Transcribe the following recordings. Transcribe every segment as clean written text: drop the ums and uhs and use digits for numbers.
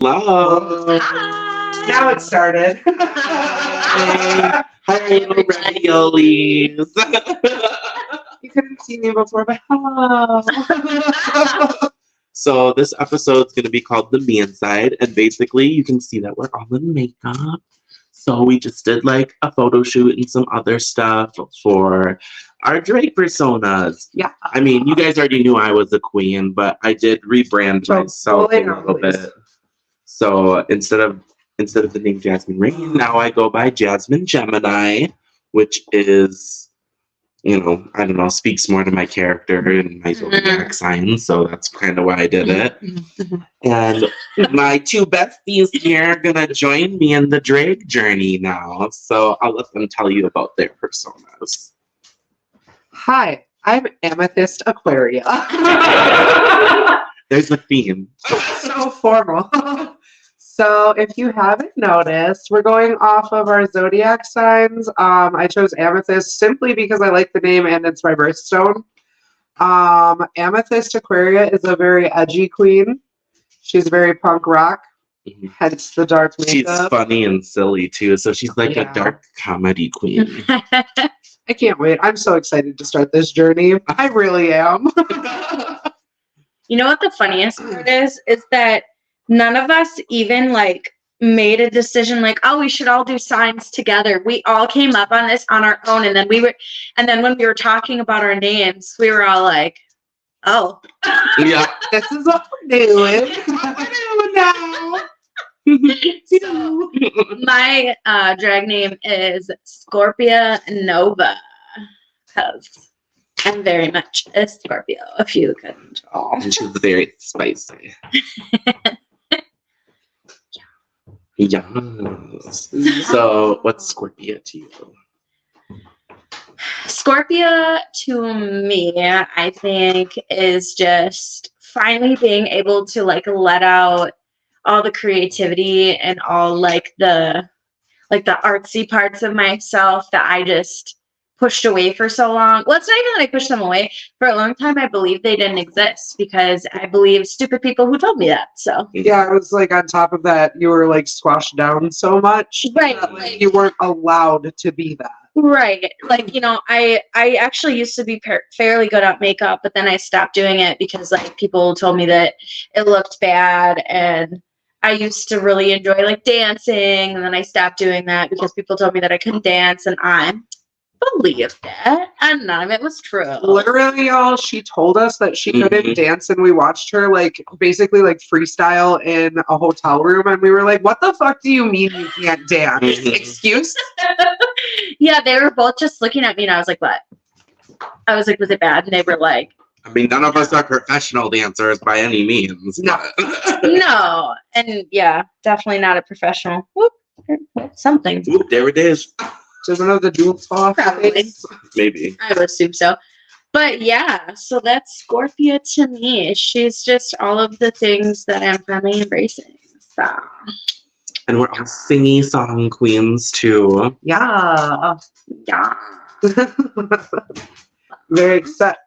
Hello. Hi. Now it started. Hi, little raviolis. You couldn't see me before, but hello. So this episode's going to be called The Me Inside, and basically you can see that we're all in makeup. So we just did like a photo shoot and some other stuff for our drag personas. Yeah. I mean, you guys already knew I was a queen, but I did rebrand So myself pull a it out, little please. bit. So instead of the name Jazmin Rain, now I go by Jazmin Gemini, which is, I don't know, speaks more to my character and my zodiac sign. So that's kind of why I did it. And my two besties here are gonna join me in the drag journey now. So I'll let them tell you about their personas. Hi, I'm Amethyst Aquaria. There's a theme. So formal. So if you haven't noticed, we're going off of our zodiac signs. I chose Amethyst simply because I like the name and it's my birthstone. Amethyst Aquaria is a very edgy queen. She's very punk rock, hence the dark makeup. She's funny and silly too, so she's like a dark comedy queen. I can't wait. I'm so excited to start this journey. I really am. You know what the funniest part is that none of us even like made a decision like, oh, we should all do signs together. We all came up on this on our own, and then when we were talking about our names, we were all like, oh. Yeah. This is what we're doing. What we're doing now. So, my drag name is Scorpia Nova, because I'm very much a Scorpio, if you couldn't tell. And she's very spicy. Yes. So, what's Scorpia to you? Scorpia to me, I think, is just finally being able to like let out all the creativity and all like the artsy parts of myself that I just pushed away for so long. Well, it's not even that I pushed them away. For a long time, I believed they didn't exist because I believed stupid people who told me that. So yeah, it was like on top of that, you were like squashed down so much. right, that, like, you weren't allowed to be that. right. Like, I actually used to be fairly good at makeup, but then I stopped doing it because like people told me that it looked bad, and I used to really enjoy like dancing, and then I stopped doing that because people told me that I couldn't dance, and I believed it, and none of it was true. Literally, y'all, she told us that she couldn't dance, and we watched her like basically like freestyle in a hotel room, and we were like, what the fuck do you mean you can't dance? Excuse? Yeah, they were both just looking at me, and I was like, what? I was like, was it bad? And they were like, I mean, none of us are professional dancers by any means. No. no. And yeah, definitely not a professional. Whoop. Something. Oop, there it is. Does one of the dudes fall off? Probably. Maybe. I would assume so. But yeah, so that's Scorpia to me. She's just all of the things that I'm finally embracing. So. And we're all singy song queens too. Yeah. Yeah. Very excited.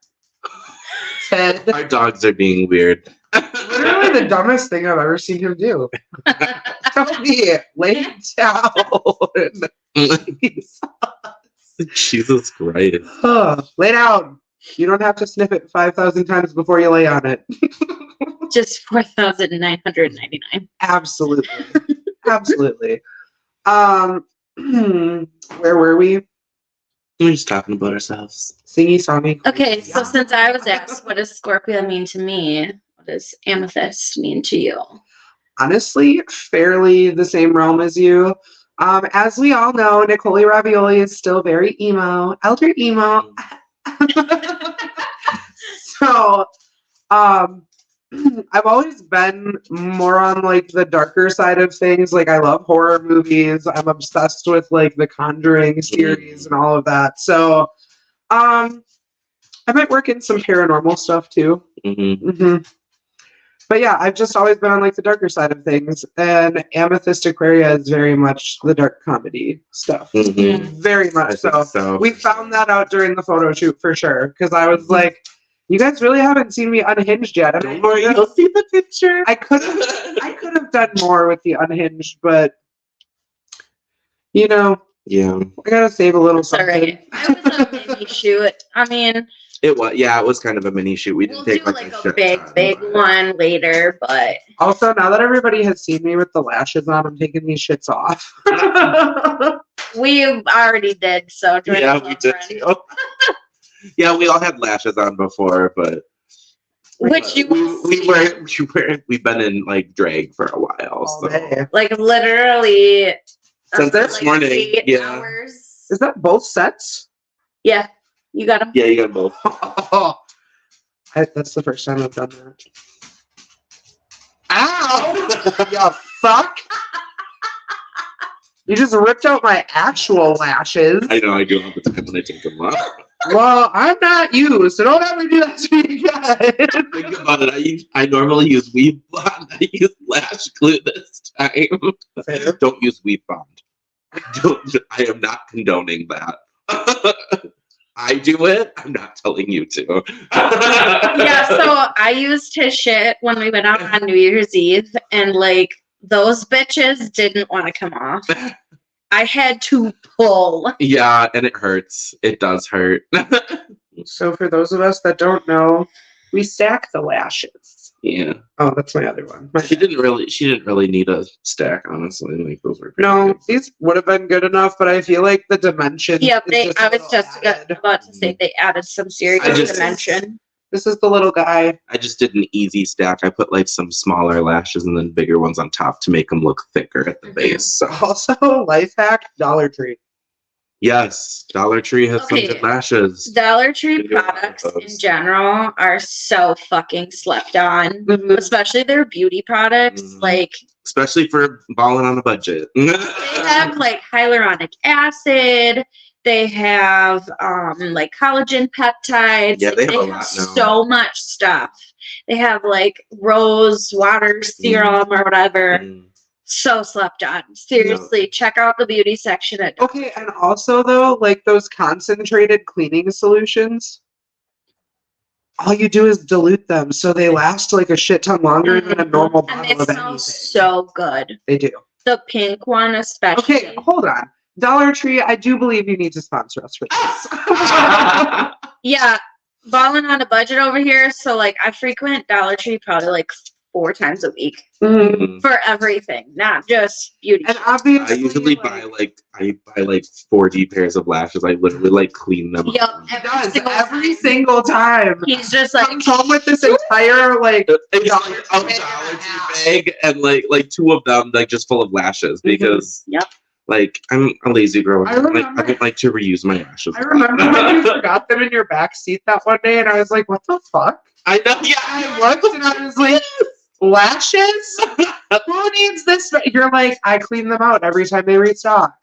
Our dogs are being weird. Literally the dumbest thing I've ever seen him do. Tell me, lay down. Jesus Christ. Lay down. You don't have to sniff it 5,000 times before you lay on it. Just 4,999. Absolutely. Absolutely. Where were we? We're just talking about ourselves. Singy songy. Okay, so since I was asked, what does Scorpio mean to me? What does amethyst mean to you? Honestly, fairly the same realm as you. As we all know, Nicolie Ravioli is still very emo, elder emo. So, I've always been more on like the darker side of things. Like I love horror movies. I'm obsessed with like the Conjuring series and all of that. So, I might work in some paranormal stuff too. But yeah, I've just always been on like the darker side of things, and Amethyst Aquaria is very much the dark comedy stuff. Very much so. We found that out during the photo shoot for sure, because I was like, You guys really haven't seen me unhinged yet. Don't worry, you'll see the picture. I could have done more with the unhinged, but Yeah. I gotta save a little It's all something. right. It was a mini shoot. I mean, It was kind of a mini shoot. We we'll didn't take do like, like a a big, shit big ton, but- one later, but Also, now that everybody has seen me with the lashes on, I'm taking these shits off. we already did. So join Yeah, us we on did Friend. too. Yeah, we all had lashes on before, but Which you will we've been in like drag for a while. All So day. like literally Since this like morning, 8 yeah. hours. Is that both sets? Yeah, you got them. Yeah, you got both. That's the first time I've done that. Ow! You fuck! You just ripped out my actual lashes. I know I do all the time when I take them off. Well, I'm not you, so don't ever do that to me again. Think about it. I normally use weave bond. I use lash glue this time. Fair. Don't use weave bond. I am not condoning that. I do it. I'm not telling you to. Yeah, so I used his shit when we went out on New Year's Eve, and like those bitches didn't want to come off. I had to pull. Yeah, and it hurts. It does hurt. So for those of us that don't know, we stack the lashes. Yeah. Oh, that's my other one. She didn't really need a stack, honestly. Like those were pretty No, good. these would have been good enough, but I feel like the dimension. Yep, is I a was little just added. about to say they added some I serious just- dimension. This is the little guy. I just did an easy stack. I put like some smaller lashes and then bigger ones on top to make them look thicker at the Mhm. base. So Also, life hack, Dollar Tree. yes, Dollar Tree has some Okay. good lashes. Dollar Tree Good job, products folks. in general are so fucking slept on, Mhm. especially their beauty products. Mhm. Like Especially for balling on a budget. they have like hyaluronic acid. They have like collagen peptides. Yeah, they have a lot now. so much stuff. They have like rose water serum or whatever. Mm. So slept on. Seriously, check out the beauty section at Okay, and also though, like those concentrated cleaning solutions, all you do is dilute them so they last like a shit ton longer than a normal and bottle they of smell anything. so good. They do. The pink one especially. Okay, hold on. Dollar Tree, I do believe you need to sponsor us for this. Yeah, balling on a budget over here. So like I frequent Dollar Tree probably like 4 times a week Mhm. Mm. for everything, not just beauty. And obviously, I usually buy like 40 pairs of lashes. I literally like clean them. Yep, up. he does single every time. single time. He's just like Comes home with this entire like It's Dollar like Tree a bag Dollar and a half. Tree bag and like 2 of them like just full of lashes because Yep. like I'm a lazy girl. I Like remember- I don't like to reuse my lashes. I remember when you forgot them in your back seat that one day, and I was like, "What the fuck?" I know. Yeah, I looked and I was like, "Lashes? Who needs this?" You're like, "I clean them out every time they restock."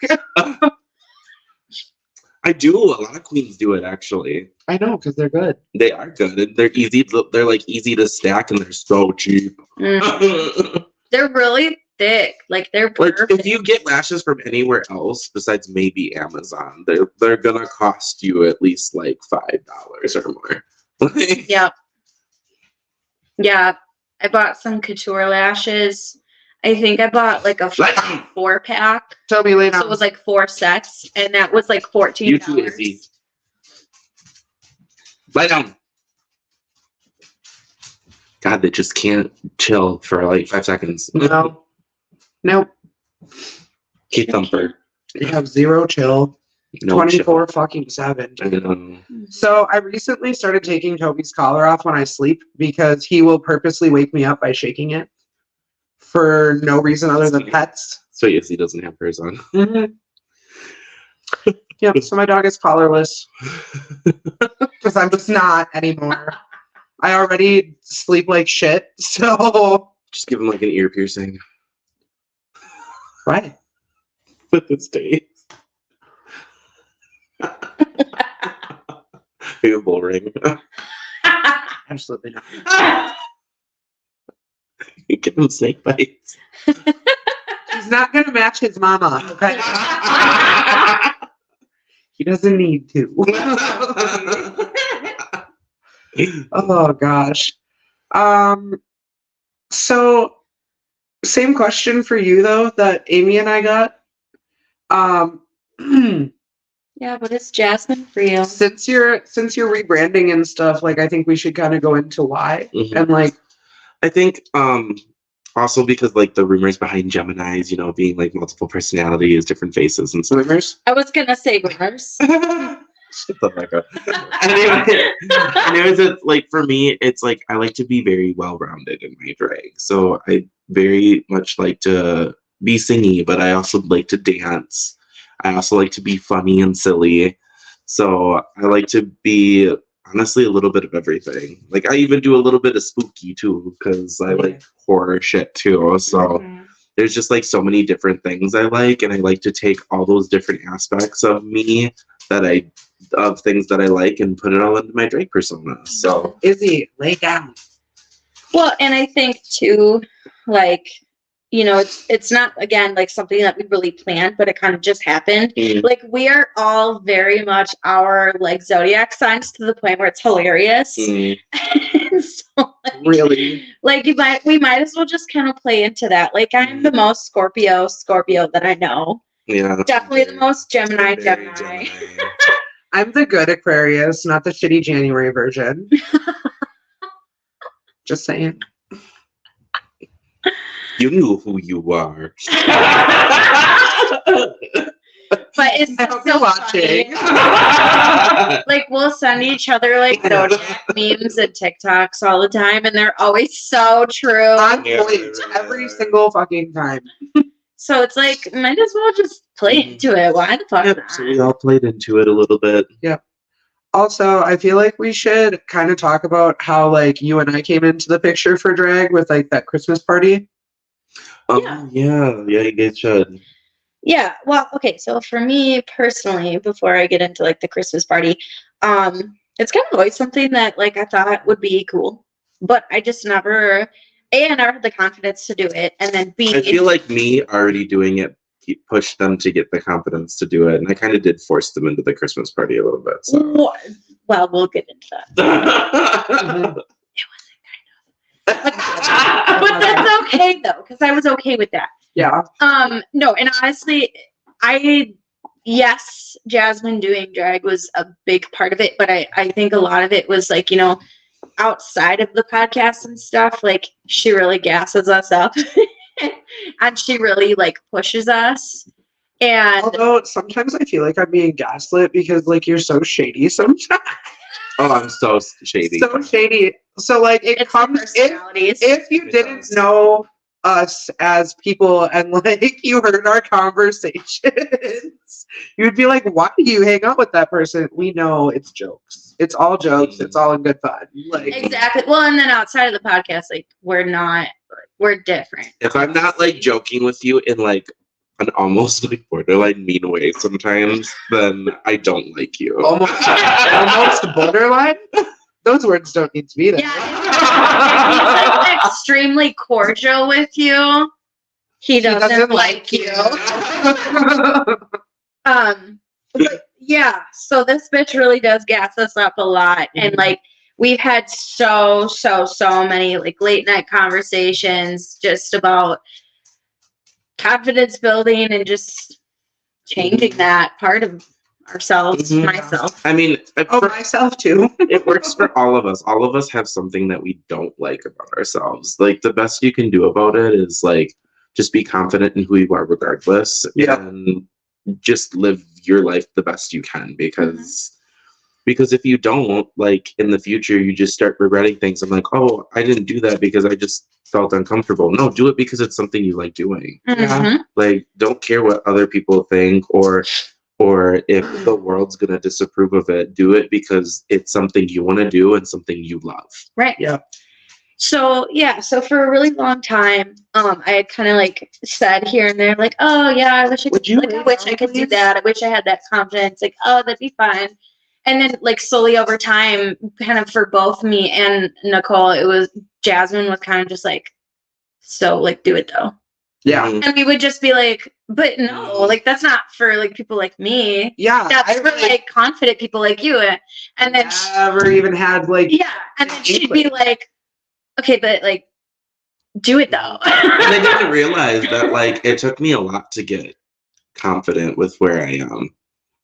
I do. A lot of queens do it actually. I know because they're good. They are good and they're easy. They're like easy to stack and they're so cheap. mm, they're really thick. Like they're Like perfect. if you get lashes from anywhere else besides maybe Amazon, they're gonna cost you at least like $5 or more. Like, Yep. Yeah. I bought some couture lashes. I think I bought like a 4-pack. Toby, lay So down. it was like 4 sets, and that was like $14. you too, Izzy. Lie down. God, they just can't chill for like 5 seconds. No. Nope. Keith Thumper. They have zero chill. No 24 fucking 7. chill. So I recently started taking Toby's collar off when I sleep because he will purposely wake me up by shaking it for no reason other than pets. So Izzy doesn't have hers on. Mm-hmm. Yep. So my dog is collarless because I'm just not anymore. I already sleep like shit. So Just give him like an ear piercing right. with his days. Maybe a bull ring. Absolutely not. Give him snake bites. He's not gonna match his mama. Okay. He doesn't need to. Oh gosh. So same question for you though that Amy and I got. Um, Yeah, what is Jasmine for you? since you're rebranding and stuff, like I think we should kind of go into why Mhm. and like I think also because like the rumors behind Gemini's, being like multiple personalities, different faces and stuff. rumors. I was gonna say rumors. Shut the fuck up. Anyways, it's like for me, it's like I like to be very well rounded in my drag. So I very much like to be singy, but I also like to dance. I also like to be funny and silly. So I like to be honestly a little bit of everything. Like I even do a little bit of spooky too, because I like horror shit too. So Mhm. there's just like so many different things I like, and I like to take all those different aspects of me of things that I like and put it all into my drag persona. So Izzy, lay down. Well, and I think too, like, it's not again like something that we really planned, but it kind of just happened. Mm. Like we are all very much our like zodiac signs to the point where it's hilarious. Mm. So, Really? like we might as well just kind of play into that. Like I'm the most Scorpio that I know. Yeah, Definitely the most Gemini. very I'm the good Aquarius, not the shitty January version. Just saying. You knew who you are. But it's I just hope so you're watching. funny. Like we'll send each other like zodiac memes and TikToks all the time, and they're always so true. On Yeah, point right. every single fucking time. So it's like might as well just play into it. Why the fuck Yep, not? so we all played into it a little bit. Also, I feel like we should kind of talk about how like you and I came into the picture for drag with like that Christmas party. Yeah. Yeah, you guys should. Yeah. Well, okay. So for me personally, before I get into like the Christmas party, it's kind of always something that like I thought would be cool, but I just never never had the confidence to do it, and then B, I feel like me already doing it pushed them to get the confidence to do it, and I kind of did force them into the Christmas party a little bit. So. well, we'll get into that. But that's okay though, because I was okay with that. Yeah. No, and honestly, yes, Jasmine doing drag was a big part of it, but I think a lot of it was like, outside of the podcast and stuff, like she really gasses us up and she really like pushes us. And Although sometimes I feel like I'm being gaslit because like you're so shady sometimes. Oh, I'm so shady. So shady. So like it it's comes if you It didn't does. know us as people and like you heard our conversations, you'd be like, why do you hang out with that person? We know it's jokes. It's all jokes. It's all in good fun. Like exactly. Well, and then outside of the podcast, like we're different. If I'm not like joking with you in like an almost like borderline mean way sometimes, then I don't like you. almost borderline. Those words don't need to be there. Yeah, if he's like extremely cordial with you, he doesn't like you. But yeah, so this bitch really does gas us up a lot, and like we've had so many like late night conversations just about confidence building and just changing that part of ourselves. Mhm. Myself. I mean, Myself too. it works for all of us. All of us have something that we don't like about ourselves. Like the best you can do about it is like just be confident in who you are regardless, and just live your life the best you can, because if you don't, like in the future you just start regretting things. I'm like, oh, I didn't do that because I just felt uncomfortable. No, do it because it's something you like doing. Mhm. Like don't care what other people think or if the world's gonna disapprove of it. Do it because it's something you want to do and something you love. Right. Yeah. So so for a really long time, I had kind of like said here and there, like, oh yeah, I wish I could, I wish I could do that. I wish I had that confidence. Like, oh, that'd be fine. And then like slowly over time, kind of for both me and Nicole, it was Jasmine was kind of just like, so like do it though. Yeah. Mhm. And we would just be like, but no, like that's not for like people like me. Yeah. That's for like confident people like you. And then never even had like yeah, and then she'd be like, okay, but like do it though. And I didn't realize that like it took me a lot to get confident with where I am.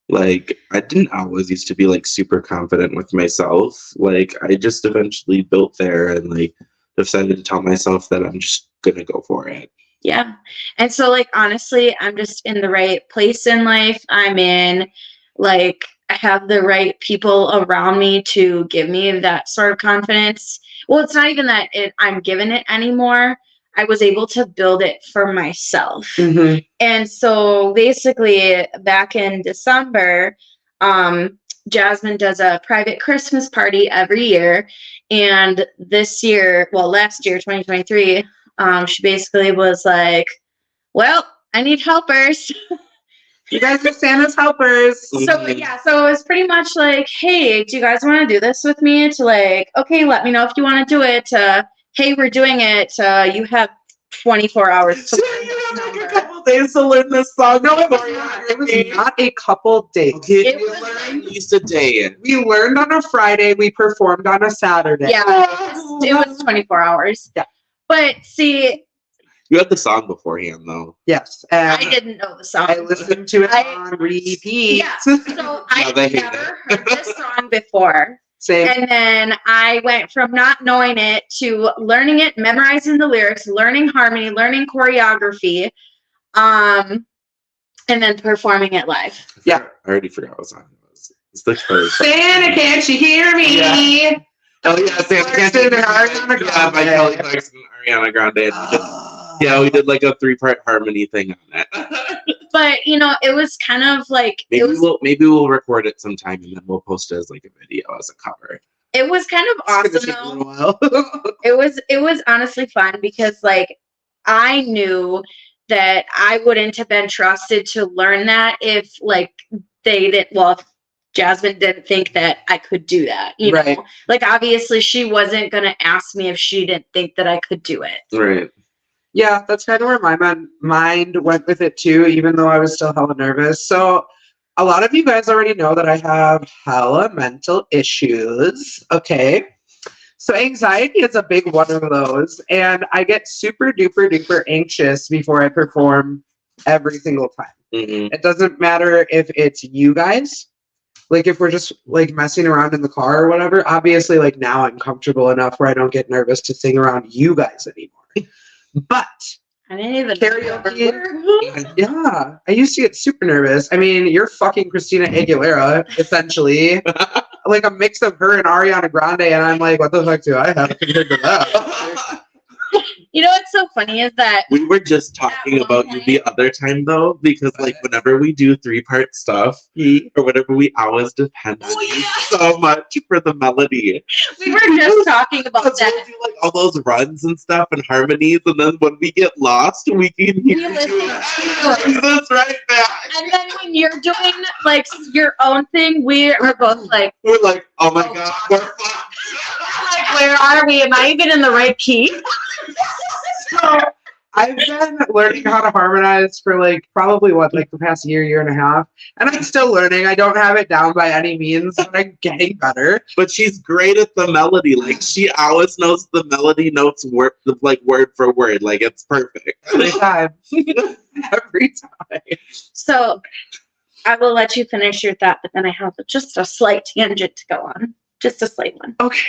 Like I didn't always used to be like super confident with myself. Like I just eventually built there and like decided to tell myself that I'm just gonna go for it. Yeah. And so like honestly, I'm just in the right place in life. I'm in like I have the right people around me to give me that sort of confidence. Well, it's not even that I'm given it anymore. I was able to build it for myself. Mhm. And so basically back in December, Jazmin does a private Christmas party every year. And this year, well, last year, 2023, she basically was like, well, I need helpers. You guys are Santa's helpers. So yeah, so it was pretty much like, hey, do you guys want to do this with me? To like, okay, let me know if you want to do it. Hey, we're doing it. You have 24 hours to learn You this have like a number. couple days to learn this song. No, it was not. It was not a couple days. Okay, It we was learned at least a day. We learned on a Friday. We performed on a Saturday. Yeah, it was 24 hours. Yeah. But see, You had the song beforehand though. Yes. And I didn't know the song. I listened to it I- on repeat. Yeah. So I No, they hate never heard this song before. Same. And then I went from not knowing it to learning it, memorizing the lyrics, learning harmony, learning choreography, and then performing it live. Yeah. I already forgot what song it was. It's the first. Santa, can't you hear me? Yeah. Oh yeah, Santa Clarkson Can't and Ariana Yeah, by Grande. Kelly Clarkson and Ariana Grande. And we did, we did like a 3-part harmony thing on it. But you know, it was kind of like maybe we'll record it sometime and then we'll post it as like a video as a cover. it was kind of It's gonna awesome take a though. little while. It was honestly fun because like I knew that I wouldn't have been trusted to learn that if like they didn't if Jazmin didn't think that I could do that, you Right. know. Like obviously she wasn't gonna ask me if she didn't think that I could do it. Right. Yeah, that's kind of where my mind went with it too, even though I was still hella nervous. So a lot of you guys already know that I have hella mental issues. Okay. So anxiety is a big one of those. And I get super duper duper anxious before I perform every single time. Mm-hmm. It doesn't matter if it's you guys. Like if we're just like messing around in the car or whatever, obviously like now I'm comfortable enough where I don't get nervous to sing around you guys anymore. But I didn't even karaoke, yeah, I used to get super nervous. I mean, you're fucking Christina Aguilera, essentially. Like a mix of her and Ariana Grande, and I'm like, what the fuck do I have compared to that? You know what's so funny is that We were just talking about you the other time though, because like whenever we do 3-part stuff or whatever, we always depend on you so much for the melody. we were just talking about Because we'll that. do like all those runs and stuff and harmonies, and then when we get lost, we can hear We listen you. to That's right back. And then when you're doing like your own thing, we're both like, We're like, oh my god, we're fucked. like, where are we? Am I even in the right key? So I've been learning how to harmonize for like probably like the past year and a half, and I'm still learning. I don't have it down by any means, but I'm getting better. But she's great at the melody. Like she always knows the melody notes word for word. Like it's perfect. Every time. Every time. So I will let you finish your thought, but then I have just a slight tangent to go on. Just a slight one. Okay.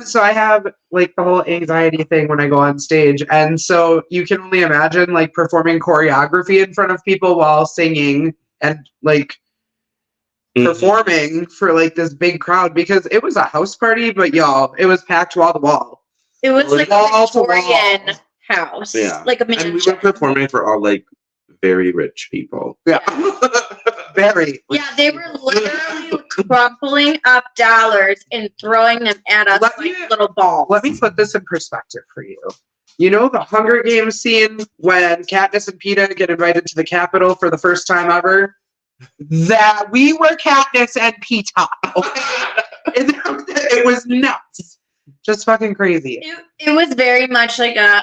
So I have like the whole anxiety thing when I go on stage, and so you can only imagine like performing choreography in front of people while singing and like performing for like this big crowd, because it was a house party, but y'all, it was packed wall to wall. It was like a Wall to wall. Victorian house. Yeah. Like a And we mansion. were performing for all like very rich people. Yeah. Very. Yeah, they were literally crumpling up dollars and throwing them at us Let like me- little balls. Let me put this in perspective for you. You know the Hunger Games scene when Katniss and Peeta get invited to the Capitol for the first time ever? That we were Katniss and Peeta. Okay? And it was nuts. Just fucking crazy. It was very much like a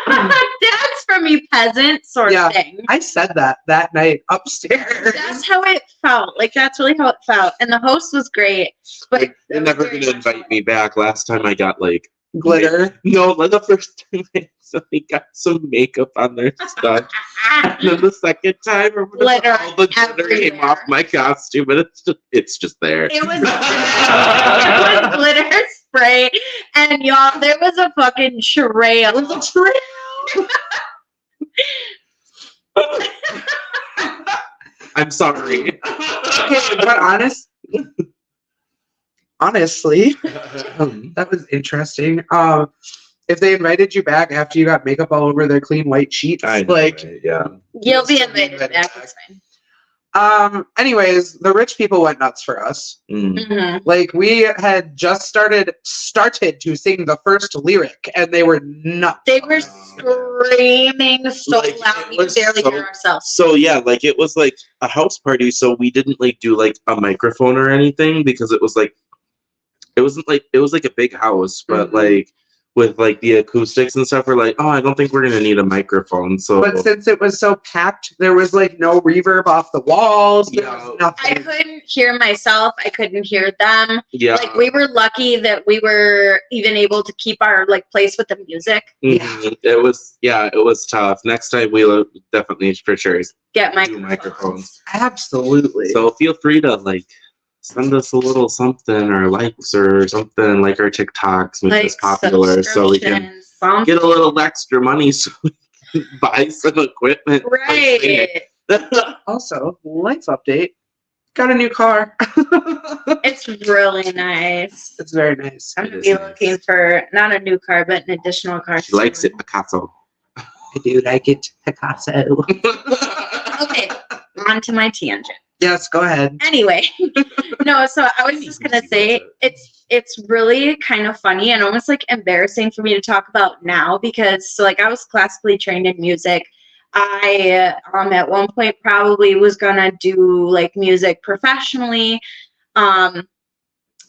dance from you peasant sort Yeah. of thing. I said that night upstairs. That's how it felt. Like that's really how it felt. And the host was great. But You're never gonna invite me back. Last time I got like Glitter. No, like the first time I accidentally got some makeup on their stuff. And then the second time, or Glitter all the glitter came everywhere. off my costume, and it's just there. It was glitter spray, and y'all, there was a fucking trail. It was a trail. I'm sorry. Okay, but honestly, that was interesting. If they invited you back after you got makeup all over their clean white sheets, I know, like, right? Yeah. You'll be Yes, invited invited back. back. It's fine. anyways, the rich people went nuts for us. Mm. Mhm. Like, we had just started to sing the first lyric, and they were nuts. They were screaming so Like, loud it we could was barely so- hear ourselves. So yeah, like it was like a house party, so we didn't like do like a microphone or anything because it was like it was like a big house, but Mhm. like with like the acoustics and stuff, we're like, oh, I don't think we're gonna need a microphone. So But since it was so packed, there was like no reverb off the walls. There Yeah. was I nothing. couldn't hear myself. I couldn't hear them. yeah, Like we were lucky that we were even able to keep our like place with the music. mhm. It was tough. Next time we'll definitely for sure Get do microphones. microphones. Absolutely. So feel free to like send us a little something or likes or something, like our TikToks, make Like us popular so we can subscriptions, something. get a little extra money so we can buy some equipment. for singing. Right. Also, life update. Got a new car. It's really nice. It's very nice. I'm It gonna is be nice. looking for not a new car, but an additional car. She likes soon. it, Picasso. I do like it, Picasso. Okay, on to my tangent. Yes, go ahead. Anyway, no, so I was just gonna say it's really kind of funny and almost like embarrassing for me to talk about now because so like I was classically trained in music. I at one point probably was gonna do like music professionally.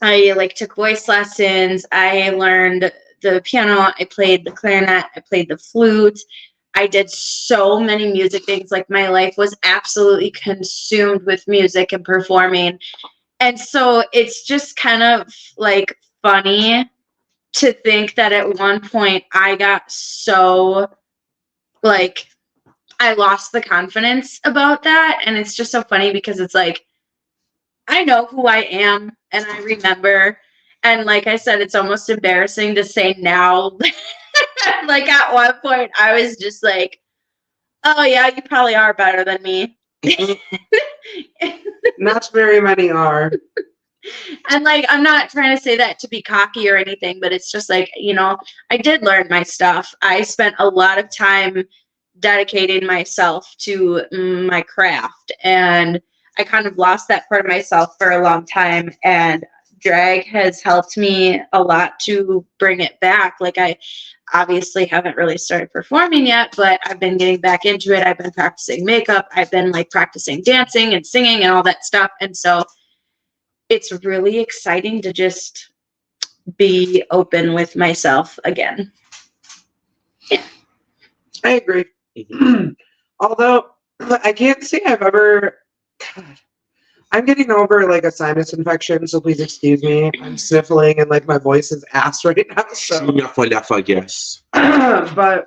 I like took voice lessons. I learned the piano. I played the clarinet. I played the flute. I did so many music things. Like my life was absolutely consumed with music and performing. And so it's just kind of like funny to think that at one point I got so like I lost the confidence about that. And it's just so funny because it's like I know who I am and I remember. And like I said, it's almost embarrassing to say now. Like at one point, I was just like, oh, yeah, you probably are better than me. Not very many are. And like, I'm not trying to say that to be cocky or anything, but it's just like, you know, I did learn my stuff. I spent a lot of time dedicating myself to my craft. And I kind of lost that part of myself for a long time. And drag has helped me a lot to bring it back. Like I obviously haven't really started performing yet, but I've been getting back into it. I've been practicing makeup. I've been like practicing dancing and singing and all that stuff. And so it's really exciting to just be open with myself again. I agree. Mhm. Although I can't say I've ever. God, I'm getting over like a sinus infection, so please excuse me. I'm sniffling and like my voice is ass right now. So, Yes. but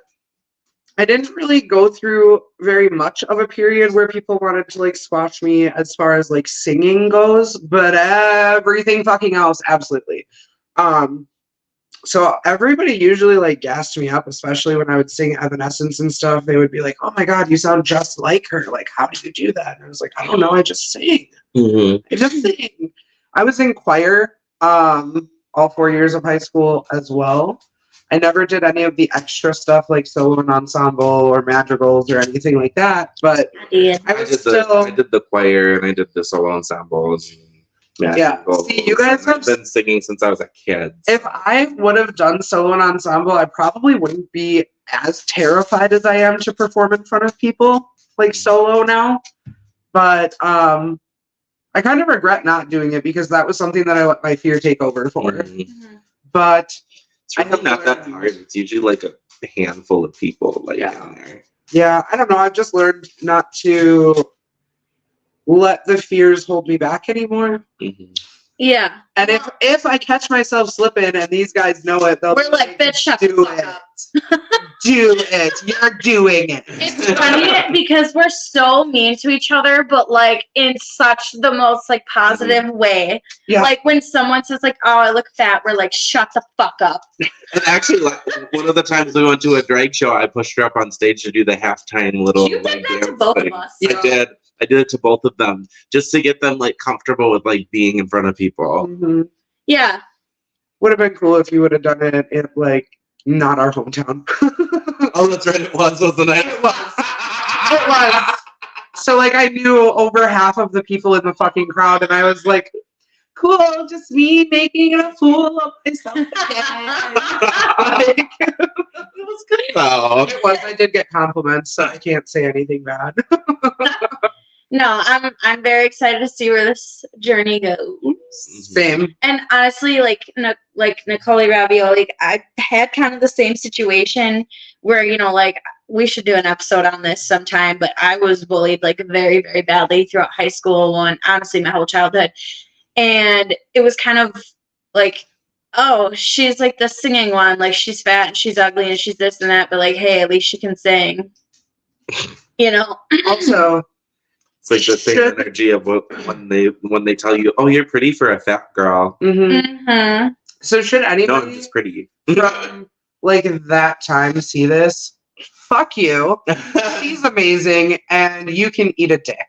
I didn't really go through very much of a period where people wanted to like squash me as far as like singing goes, but everything fucking else, absolutely. So everybody usually like gassed me up, especially when I would sing Evanescence and stuff. They would be like, "Oh my god, you sound just like her! Like, how do you do that?" And I was like, "I don't know. I just sing. Mm-hmm. I just sing." I was in choir all 4 years of high school as well. I never did any of the extra stuff like solo and ensemble or madrigals or anything like that. But Yeah. I was still. I did the choir and I did the solo ensembles. Yeah. See, you guys have I've been singing since I was a kid. If I would have done solo and ensemble, I probably wouldn't be as terrified as I am to perform in front of people like solo now. But I kind of regret not doing it because that was something that I let my fear take over for. Mhm. But It's really not that hard. It's usually like a handful of people like in there. Yeah, I don't know. I've just learned not to let the fears hold me back anymore. Mm-hmm. Yeah. And if I catch myself slipping and these guys know it, they'll We're like, bitch, shut the fuck up. Do it. You're doing it. It's funny because we're so mean to each other, but like in such the most like positive way. Yeah. Like when someone says like, "Oh, I look fat," we're like, "Shut the fuck up." And actually, like, one of the times we went to a drag show, I pushed her up on stage to do the halftime little. You did that to dance both thing. of us. I did. I did it to both of them just to get them like comfortable with like being in front of people. Mm-hmm. Yeah. Would have been cool if you would have done it in like not our hometown. Oh, that's right. It was, wasn't it? It was. It was. So like I knew over half of the people in the fucking crowd, and I was like, "Cool, just me making a fool of myself again." Like, It was good though. it was. I did get compliments, so I can't say anything bad. No, I'm very excited to see where this journey goes. Same. And honestly, like Nicolie Ravioli, I had kind of the same situation where, you know, like we should do an episode on this sometime, but I was bullied like very, very badly throughout high school and honestly my whole childhood. And it was kind of like, oh, she's like the singing one, like she's fat and she's ugly and she's this and that, but like, hey, at least she can sing. You know? Also, it's like the same energy of when they tell you, "Oh, you're pretty for a fat girl." mm-hmm. Mm-hmm. So should No, anybody I'm just pretty. from like that time see this? Fuck you. She's amazing, and you can eat a dick.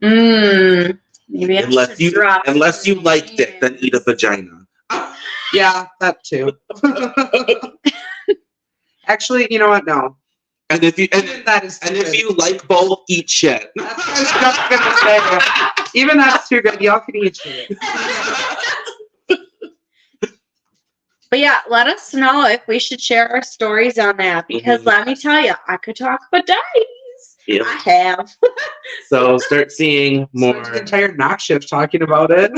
Maybe I unless should you drop like dick, then eat a vagina. Yeah, that too. Actually, you know what? No. And if you That is too and if good. you like both, eat shit. That's what I was just gonna say. Even that's too good. Y'all can eat shit. But yeah, let us know if we should share our stories on that because let me tell you, I could talk for days. Yep. I have. So start seeing more. Spent the entire knock shift talking about it.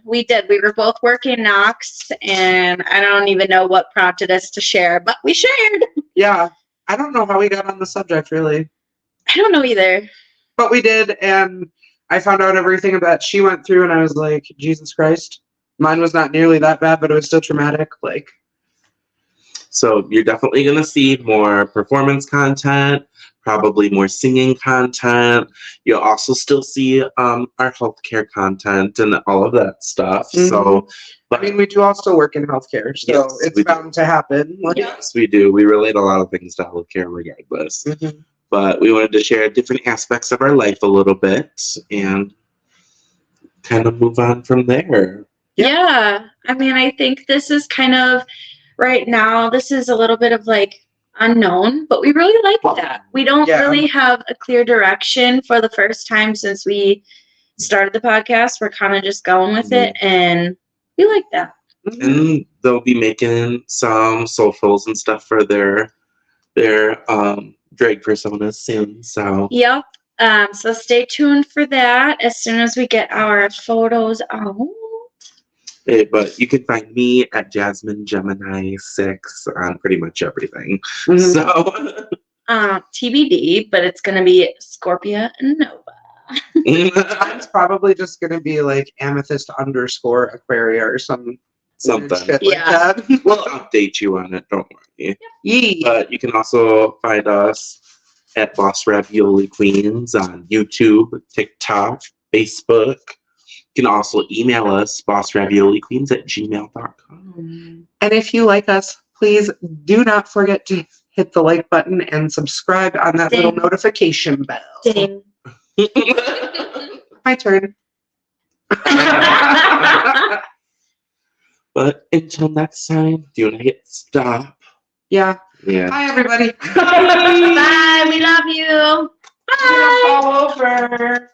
We did. We were both working Knox, and I don't even know what prompted us to share, but we shared. Yeah. I don't know how we got on the subject, really. I don't know either. But we did, and I found out everything that she went through, and I was like, Jesus Christ. Mine was not nearly that bad, but it was still traumatic. Like, So you're definitely going to see more performance content, probably more singing content. You'll also still see our healthcare content and all of that stuff. Mhm. So, I mean, we do also work in healthcare, so Yes, it's we do. bound to happen. Like, yes, we do. We relate a lot of things to healthcare regardless. mhm. But we wanted to share different aspects of our life a little bit and kind of move on from there. Yeah. I mean, I think this is kind of right now, this is a little bit of like unknown, but we really like that. We don't Yeah. really have a clear direction for the first time since we started the podcast. We're kind of just going with it, and we like that. Mhm. And they'll be making some socials and stuff for their drag personas soon. So Yep. So stay tuned for that as soon as we get our photos out. but you can find me at Jazmin Gemini 6 on pretty much everything. Mhm. So TBD, but it's gonna be Scorpia Nova. Mine's probably just gonna be like amethyst _ Aquaria or some something. shit Yeah. like that. We'll update you on it, don't worry. Yee. But you can also find us at Boss Ravioli Queens on YouTube, TikTok, Facebook. You can also email us, bossravioliqueens@gmail.com. And if you like us, please do not forget to hit the like button and subscribe on that little Ding. notification bell. Ding. My turn. But until next time, do you want to hit stop? Yeah. Yeah. Bye, everybody. Bye. We love you. Bye. All over.